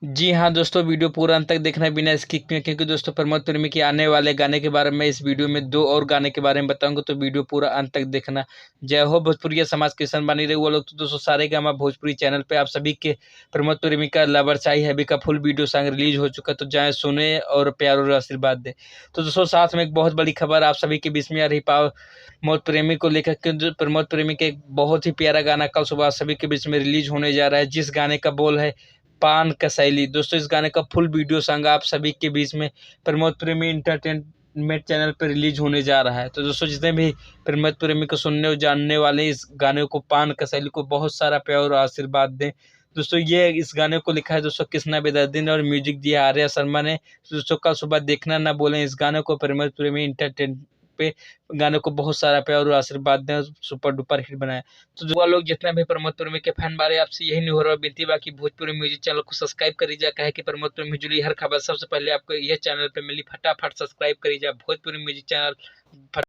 जी हाँ दोस्तों, वीडियो पूरा अंत तक देखना बिना स्किप किए, क्योंकि दोस्तों प्रमोद प्रेमी के आने वाले गाने के बारे में इस वीडियो में दो और गाने के बारे में बताऊंगा, तो वीडियो पूरा अंत तक देखना। जय हो भोजपुरिया समाज, किशन बनी रहे वो लोग। तो दोस्तों सारेगामा भोजपुरी चैनल पे आप सभी के प्रमोद प्रेमी का लवर चाही हैवी का फुल वीडियो सॉन्ग रिलीज हो चुका, तो जाए सुने और प्यार और आशीर्वाद दे। तो दोस्तों साथ में एक बहुत बड़ी खबर आप सभी के बीच में आ रही प्रमोद प्रेमी को लेकर के। जो प्रमोद प्रेमी के एक बहुत ही प्यारा गाना कल सुबह आप सभी के बीच में रिलीज होने जा रहा है, जिस गाने का बोल है पान कसैली। दोस्तों इस गाने का फुल वीडियो सॉन्ग आप सभी के बीच में प्रमोद प्रेमी इंटरटेनमेंट चैनल पर रिलीज होने जा रहा है। तो दोस्तों जितने भी प्रमोद प्रेमी को सुनने और जानने वाले इस गाने को पान कसैली को बहुत सारा प्यार और आशीर्वाद दें। दोस्तों ये इस गाने को लिखा है दोस्तों कृष्णा बेदर्दी ने और म्यूजिक दिया आर्या शर्मा ने। तो दोस्तों कल सुबह देखना ना बोलें इस गाने को, प्रमोद प्रेमी इंटरटेन पे गाने को बहुत सारा प्यार और आशीर्वाद दें, सुपर डुपर हिट बनाए। तो जो लोग जितना भी प्रमोद प्रेमी के फैन बारे आपसे यही नहीं हो रहा विनती बाकी भोजपुरी म्यूजिक चैनल को सब्सक्राइब करी जा, कहे कि प्रमोद प्रेमी जुड़ी हर खबर सबसे पहले आपको यह चैनल पे मिली। फटाफट सब्सक्राइब करी जा भोजपुरी म्यूजिक चैनल।